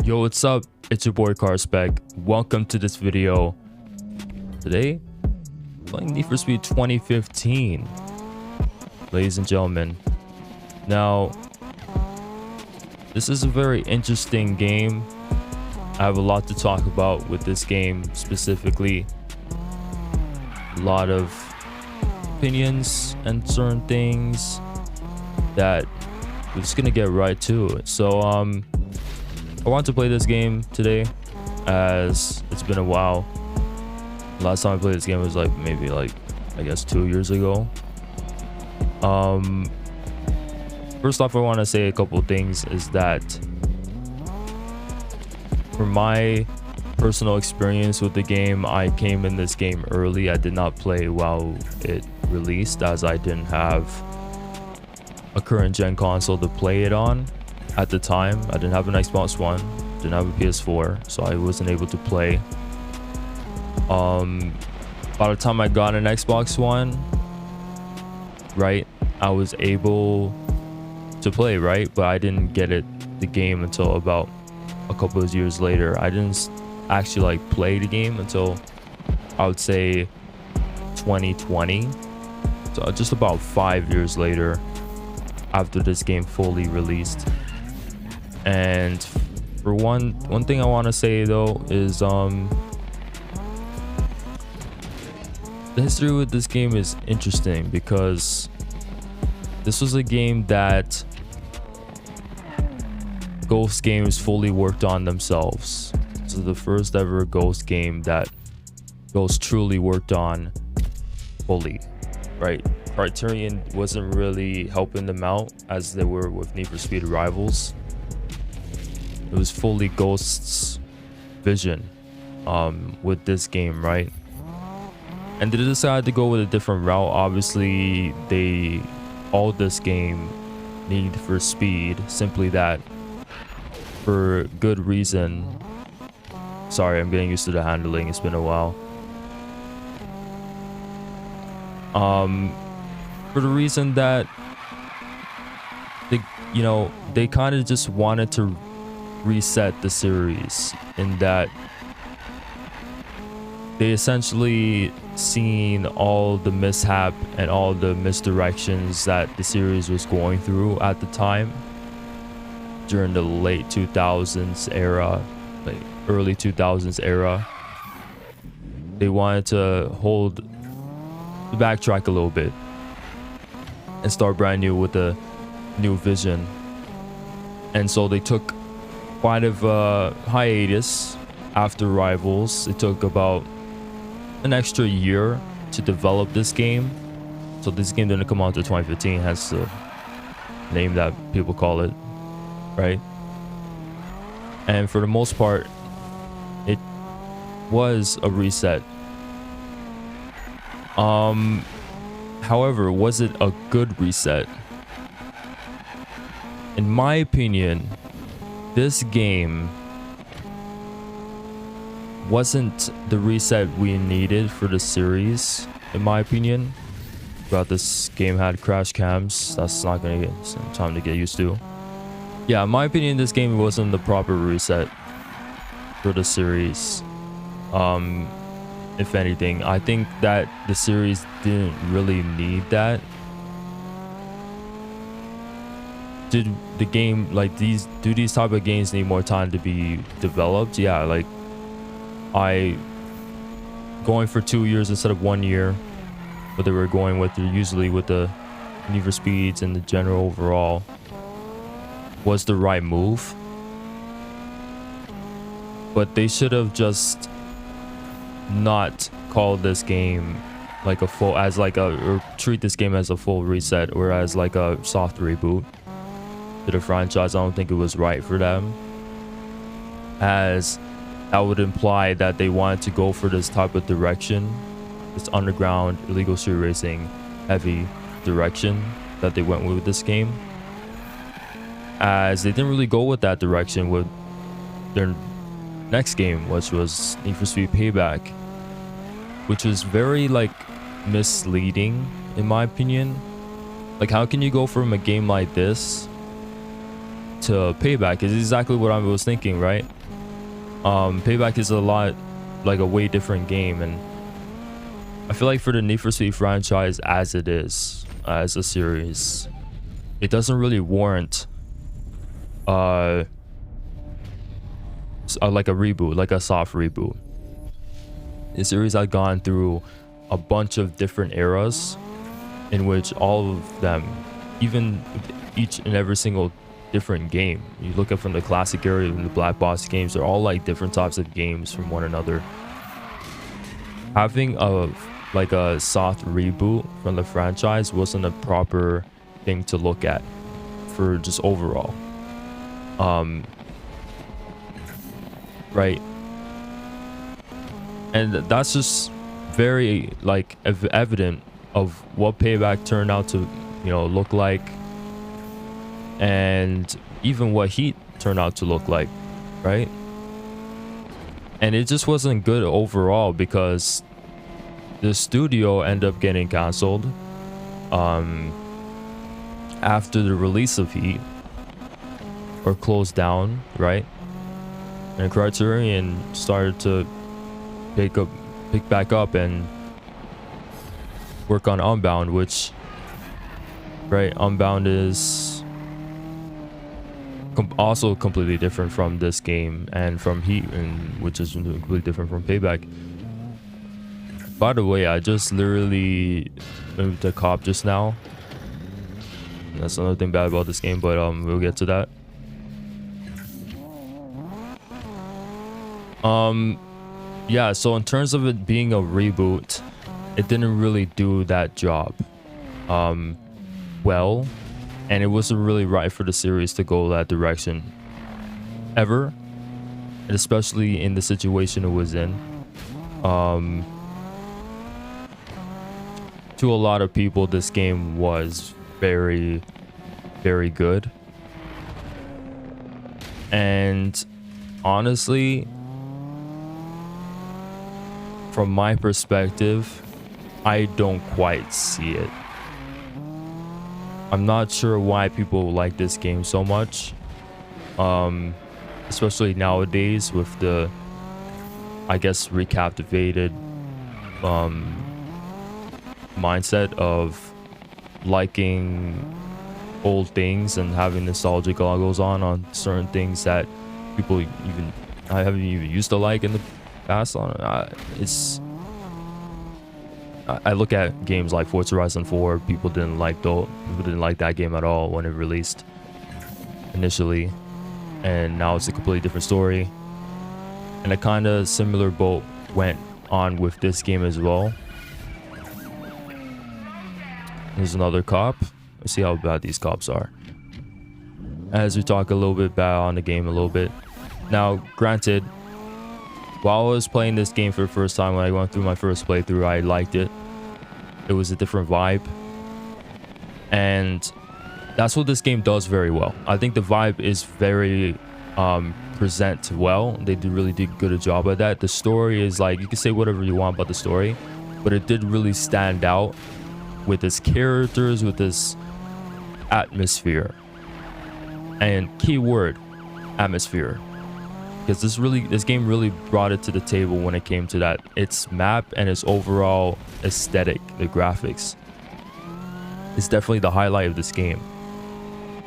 Yo, what's up? It's your boy Carspec. Welcome to this video. Today, playing Need for Speed 2015, ladies and gentlemen. Now, this is a very interesting game. I have a lot to talk about with this game specifically. A lot of opinions and certain things that we're just gonna get right to it. So I want to play this game today as it's been a while. Last time I played this game was maybe I guess 2 years ago. First off, I want to say a couple of things is that for my personal experience with the game, I came in this game early. I did not play while it released, as I didn't have a current gen console to play it on at the time. I didn't have an Xbox One, didn't have a PS4, so I wasn't able to play. By the time I got an Xbox One, right, I was able to play, right, but I didn't get the game until about a couple of years later. I didn't actually play the game until I would say 2020, so just about 5 years later after this game fully released. And for one thing I want to say though is the history with this game is interesting, because this was a game that Ghost Games fully worked on themselves. This is the first ever Ghost game that Ghost truly worked on fully, right? Criterion wasn't really helping them out as they were with Need for Speed Rivals. It was fully Ghost's vision with this game, right? And they decided to go with a different route. Obviously, they called this game Need for Speed, simply that for good reason. Sorry, I'm getting used to the handling. It's been a while. For the reason that they kind of just wanted to reset the series, in that they essentially seen all the mishap and all the misdirections that the series was going through at the time during the late 2000s era, early 2000s era. They wanted to backtrack a little bit and start brand new with a new vision. And so they took quite a hiatus after Rivals. It took about an extra year to develop this game. So this game didn't come out until 2015, hence the name that people call it, right? And for the most part, it was a reset. However, was it a good reset? In my opinion, this game wasn't the reset we needed for the series, in my opinion. But this game had crash cams. That's not gonna get some time to get used to. Yeah, in my opinion, this game wasn't the proper reset for the series. If anything, I think that the series didn't really need that. Did the game do these type of games need more time to be developed? Yeah, going for 2 years instead of 1 year, but they were going with usually with the Need for Speeds and the general overall was the right move. But they should have just not called this game or treat this game as a full reset, or as a soft reboot to the franchise. I don't think it was right for them, as that would imply that they wanted to go for this type of direction, this underground illegal street racing heavy direction that they went with this game, as they didn't really go with that direction with their next game, which was Need for Speed Payback, which was very misleading in my opinion. How can you go from a game like this to Payback is exactly what I was thinking, right? Payback is a lot like a way different game, and I feel like for the Need for Speed franchise as it is, as a series, it doesn't really warrant like a reboot, like a soft reboot. The series had gone through a bunch of different eras in which all of them, even each and every single different game, you look at from the classic era and the black box games, they're all like different types of games from one another. Having a soft reboot from the franchise wasn't a proper thing to look at for just overall. Right. And that's just very like evident of what Payback turned out to, you know, look like, and even what Heat turned out to look like, right? And it just wasn't good overall because the studio ended up getting canceled after the release of Heat, or closed down, right? And Criterion started to pick back up and work on Unbound, which, right, Unbound is also completely different from this game and from Heat, and which is completely different from Payback. By the way, I just literally moved the cop just now. That's another thing bad about this game, but we'll get to that. Yeah, so in terms of it being a reboot, it didn't really do that job well, and it wasn't really right for the series to go that direction ever, and especially in the situation it was in. To a lot of people, this game was very, very good, and honestly, from my perspective, I don't quite see it. I'm not sure why people like this game so much, especially nowadays with the, I guess, recaptivated mindset of liking old things and having nostalgic goggles on certain things that people even I haven't even used to like in the past. I look at games like Forza Horizon 4. People didn't like that game at all when it released initially, and now it's a completely different story. And a kind of similar boat went on with this game as well. There's another cop. Let's see how bad these cops are as we talk a little bit bad on the game a little bit. Now, granted, while I was playing this game for the first time, when I went through my first playthrough, I liked it. It was a different vibe, and that's what this game does very well. I think the vibe is very present well. They really did good a job at that. The story is like, you can say whatever you want about the story, but it did really stand out with its characters, with this atmosphere, and keyword atmosphere, because this game really brought it to the table when it came to that. Its map and its overall aesthetic, the graphics, is definitely the highlight of this game.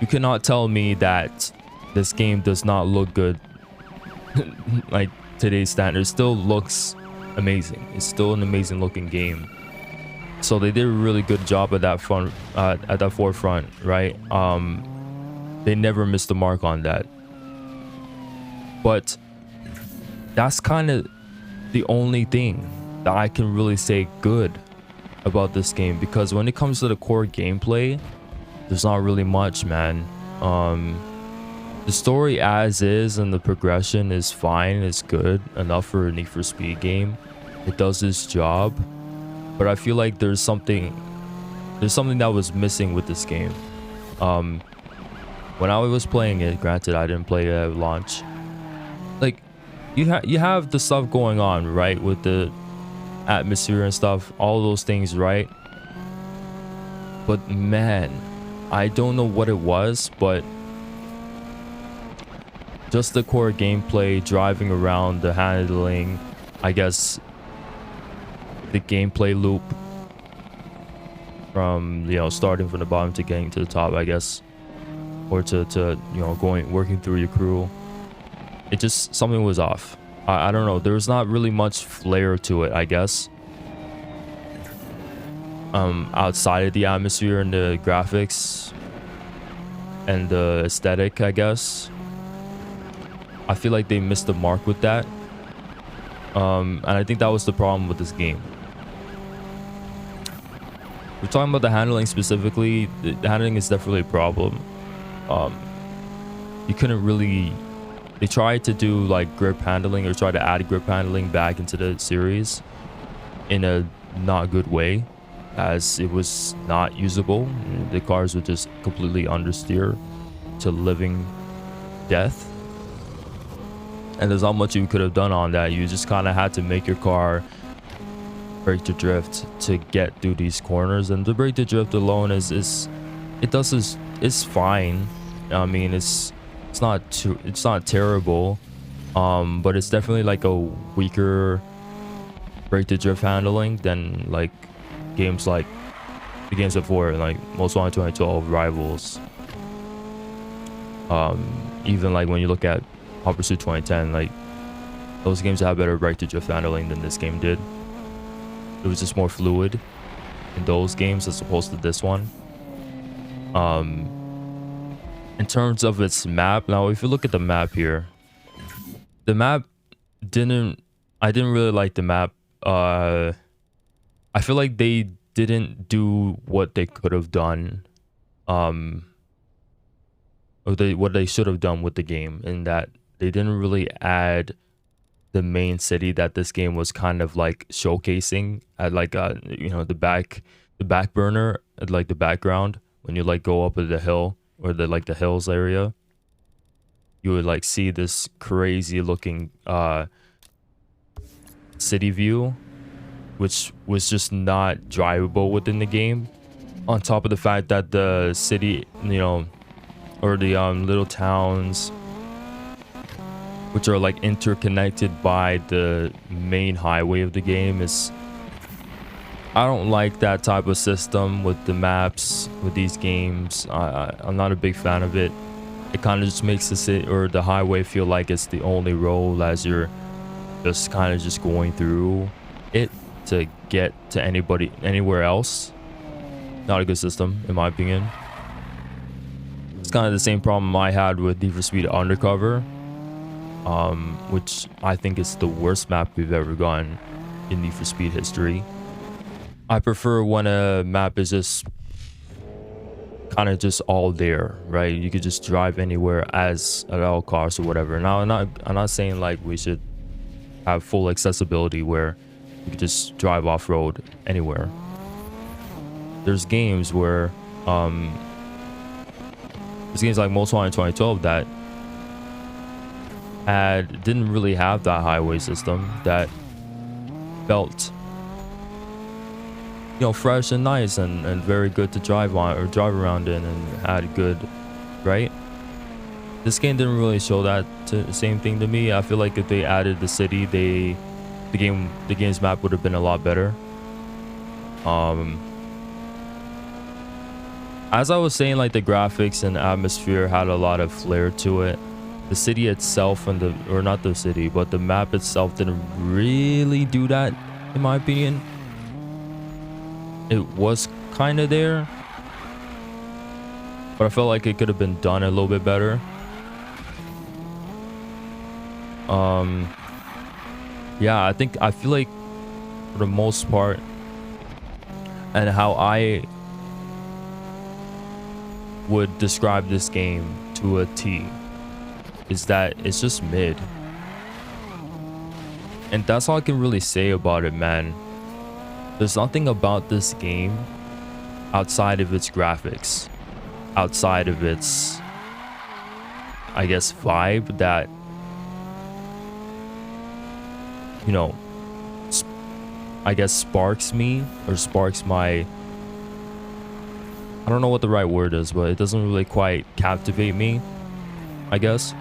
You cannot tell me that this game does not look good. Like today's standards, still looks amazing. It's still an amazing looking game. So they did a really good job at that forefront, right? They never missed the mark on that. But that's kind of the only thing that I can really say good about this game, because when it comes to the core gameplay, there's not really much, man. The story as is and the progression is fine. It's good enough for a Need for Speed game. It does its job, but I feel like there's something that was missing with this game. When I was playing it, granted I didn't play it at launch, like you have the stuff going on, right, with the atmosphere and stuff, all those things, right? But man, I don't know what it was, but just the core gameplay, driving around, the handling, I guess the gameplay loop from, you know, starting from the bottom to getting to the top, I guess, or to you know, working through your crew. It just, something was off. I don't know, there's not really much flair to it, I guess, outside of the atmosphere and the graphics and the aesthetic, I guess. I feel like they missed the mark with that, and I think that was the problem with this game. We're talking about the handling specifically. The handling is definitely a problem. You couldn't really, they tried to do like grip handling, or try to add grip handling back into the series in a not good way, as it was not usable. The cars would just completely understeer to living death, and there's not much you could have done on that. You just kind of had to make your car brake to drift to get through these corners, and the brake to drift alone is fine. I mean, it's not terrible, but it's definitely like a weaker brake to drift handling than like games like the games before, like Most Wanted 2012, Rivals, even like when you look at Hot Pursuit 2010, like those games have better brake to drift handling than this game did. It was just more fluid in those games as opposed to this one. In terms of its map, now if you look at the map here, the map I didn't really like the map. I feel like they didn't do what they could have done, or what they should have done with the game, in that they didn't really add the main city that this game was kind of like showcasing at, like you know, the back burner, at like the background. When you like go up the hill, or the like the hills area, you would like see this crazy looking city view, which was just not drivable within the game, on top of the fact that the city, you know, or the little towns, which are like interconnected by the main highway of the game, is, I don't like that type of system with the maps with these games. I'm not a big fan of it. It kind of just makes the city or the highway feel like it's the only road, as you're just kind of just going through it to get to anywhere else. Not a good system, in my opinion. It's kind of the same problem I had with Need for Speed Undercover, which I think is the worst map we've ever gotten in Need for Speed history. I prefer when a map is just kind of just all there, right? You could just drive anywhere at all costs or whatever. Now, I'm not saying like we should have full accessibility where you could just drive off-road anywhere. There's games where there's games like Most Wanted 2012 that didn't really have that highway system that felt, you know, fresh and nice and very good to drive on or drive around in, and had good, right? This game didn't really show that same thing to me. I feel like if they added the city, the game's map would have been a lot better. As I was saying, like the graphics and atmosphere had a lot of flair to it. The city itself and not the city, but the map itself didn't really do that, in my opinion. It was kind of there, but I felt like it could have been done a little bit better. Yeah, I feel like for the most part, and how I would describe this game to a T, is that it's just mid. And that's all I can really say about it, man. There's nothing about this game outside of its graphics, outside of its, I guess, vibe that, you know, I guess sparks me, or sparks my, I don't know what the right word is, but it doesn't really quite captivate me, I guess.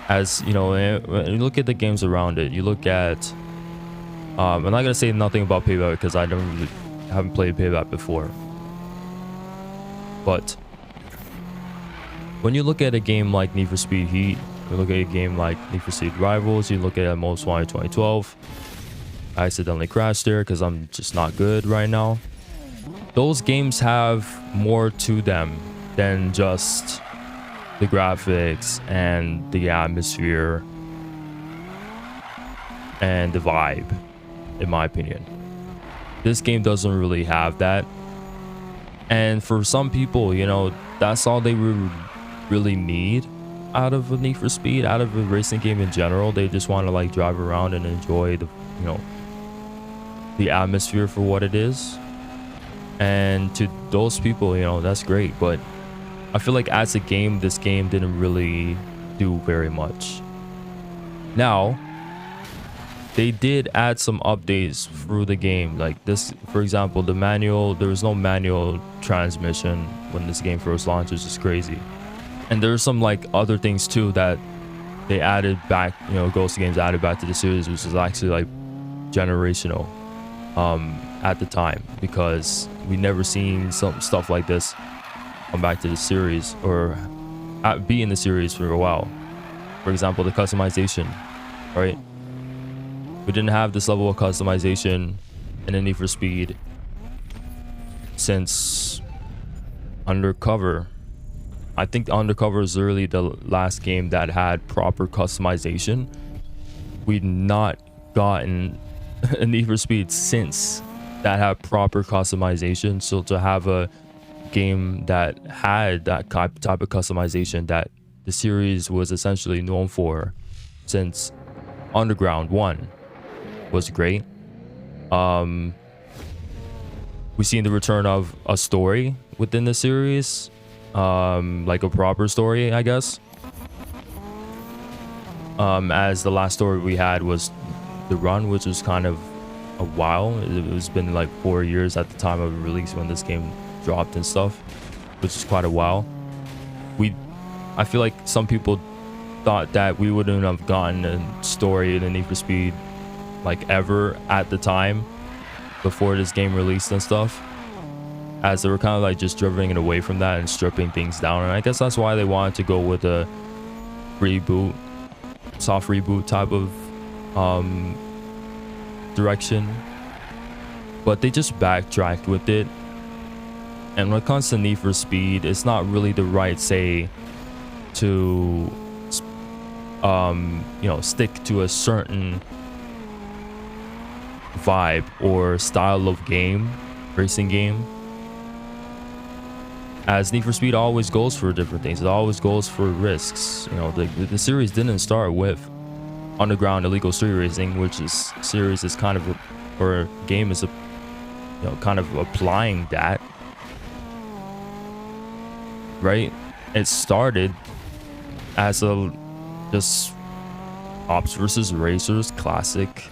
As you know, when you look at the games around it, you look at I'm not gonna say nothing about Payback because I haven't played Payback before, but when you look at a game like Need for Speed Heat, you look at a game like Need for Speed Rivals, you look at Most Wanted 2012. I accidentally crashed there because I'm just not good right now. Those games have more to them than just the graphics and the atmosphere and the vibe, in my opinion. This game doesn't really have that. And for some people, you know, that's all they really need out of a Need for Speed, out of a racing game in general. They just want to like drive around and enjoy the, you know, the atmosphere for what it is. And to those people, you know, that's great. But I feel like as a game, this game didn't really do very much. Now, they did add some updates through the game. Like this, for example, the manual, there was no manual transmission when this game first launched, which is crazy. And there's some like other things too that they added back, you know, Ghost Games added back to the series, which is actually like generational at the time, because we never seen some stuff like this come back to the series or be in the series for a while. For example, the customization, right? We didn't have this level of customization in a Need for Speed since Undercover. I think Undercover is really the last game that had proper customization. We'd not gotten a Need for Speed since that had proper customization. So to have a game that had that type of customization that the series was essentially known for since Underground 1 was great. We've seen the return of a story within the series, like a proper story, I guess. As the last story we had was The Run, which was kind of a while. It was been like 4 years at the time of release when this game dropped and stuff, which is quite a while. I feel like some people thought that we wouldn't have gotten a story in the Need for Speed like ever at the time before this game released and stuff, as they were kind of like just driving away from that and stripping things down. And I guess that's why they wanted to go with a reboot, soft reboot type of direction, but they just backtracked with it. And when it comes to Need for Speed, it's not really the right say to you know, stick to a certain vibe or style of game, racing game, as Need for Speed always goes for different things. It always goes for risks. You know, the series didn't start with Underground Illegal Street Racing, which is series is kind of or game is a, you know, kind of applying that, right? It started as a just ops versus racers classic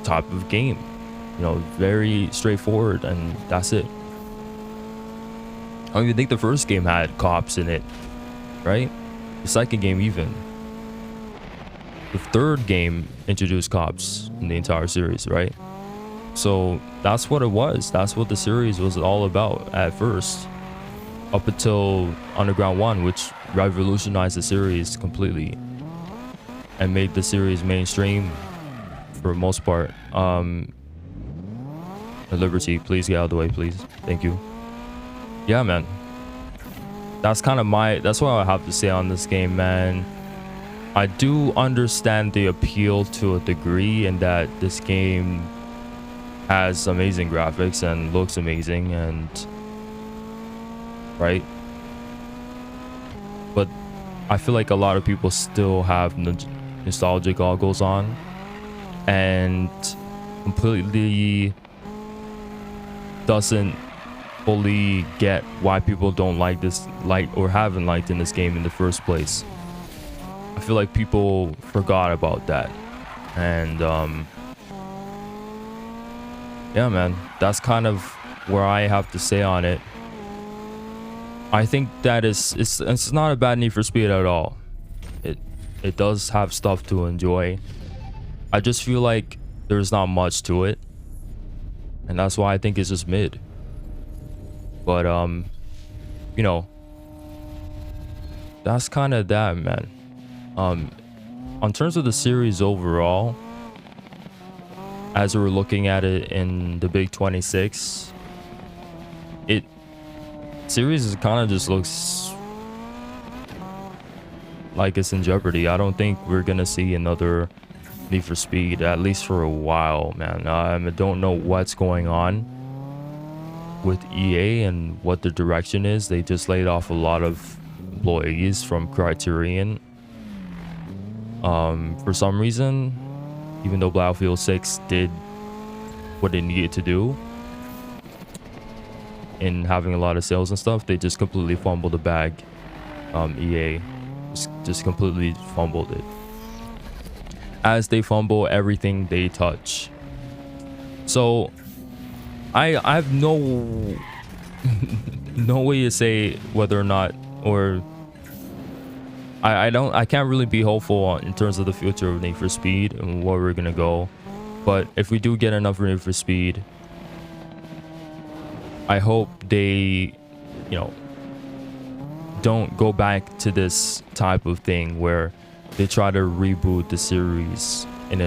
type of game, you know, very straightforward, and that's it. I don't even think the first game had cops in it, right? The second game even. The third game introduced cops in the entire series, right? So that's what it was. That's what the series was all about at first, up until Underground 1, which revolutionized the series completely and made the series mainstream for the most part. Liberty, please get out of the way, please. Thank you. Yeah, man. That's kind of that's what I have to say on this game, man. I do understand the appeal to a degree, in that this game has amazing graphics and looks amazing, and right, but I feel like a lot of people still have nostalgic goggles on and completely doesn't fully get why people don't like this, or haven't liked in this game in the first place. I feel like people forgot about that. And yeah, man, that's kind of where I have to say on it. I think that it's not a bad Need for Speed at all. It does have stuff to enjoy. I just feel like there's not much to it, and that's why I think it's just mid. But you know, that's kind of that, man. On terms of the series overall, as we're looking at it in the big 26, it series kind of just looks like it's in jeopardy. I don't think we're gonna see another Need for Speed, at least for a while, man. I don't know what's going on with EA and what the direction is. They just laid off a lot of employees from Criterion for some reason, even though Battlefield 6 did what it needed to do in having a lot of sales and stuff. They just completely fumbled the bag. EA just completely fumbled it, as they fumble everything they touch. So I have no no way to say whether or not, or I can't really be hopeful in terms of the future of Need for Speed and where we're gonna go. But if we do get enough Need for Speed, I hope they, you know, don't go back to this type of thing where they try to reboot the series in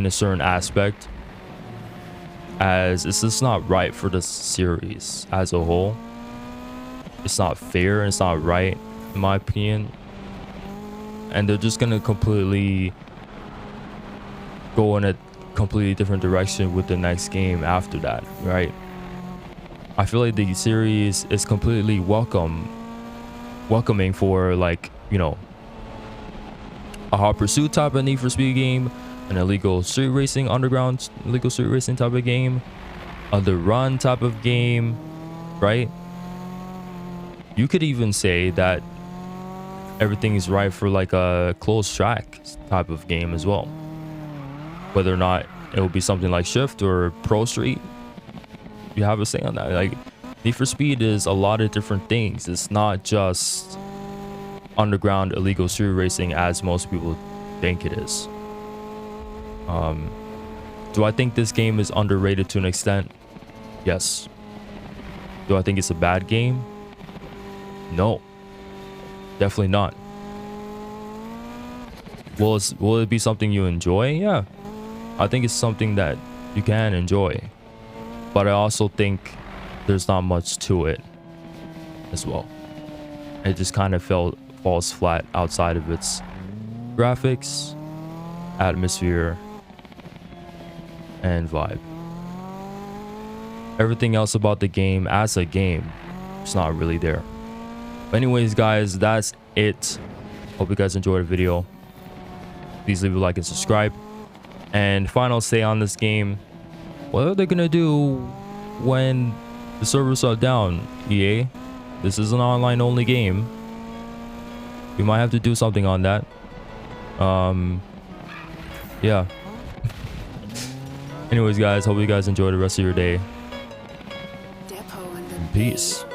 a certain aspect, as it's just not right for the series as a whole. It's not fair and it's not right, in my opinion. And they're just gonna completely go in a completely different direction with the next game after that, right? I feel like the series is completely welcoming for, like, you know, a Hot Pursuit type of Need for Speed game, an illegal street racing, underground illegal street racing type of game, a The Run type of game, right? You could even say that everything is right for like a closed track type of game as well. Whether or not it will be something like Shift or Pro Street, you have a say on that. Like, Need for Speed is a lot of different things. It's not just underground illegal street racing as most people think it is. Do I think this game is underrated to an extent? Yes. Do I think it's a bad game? No, definitely not. Will it be something you enjoy? Yeah, I think it's something that you can enjoy, but I also think there's not much to it as well. It just kind of falls flat outside of its graphics, atmosphere, and vibe. Everything else about the game as a game, it's not really there. But anyways, guys, that's it. Hope you guys enjoyed the video. Please leave a like and subscribe. And final say on this game, what are they gonna do when the servers are down? EA, this is an online only game. We might have to do something on that. Yeah. Anyways, guys, hope you guys enjoy the rest of your day. Peace.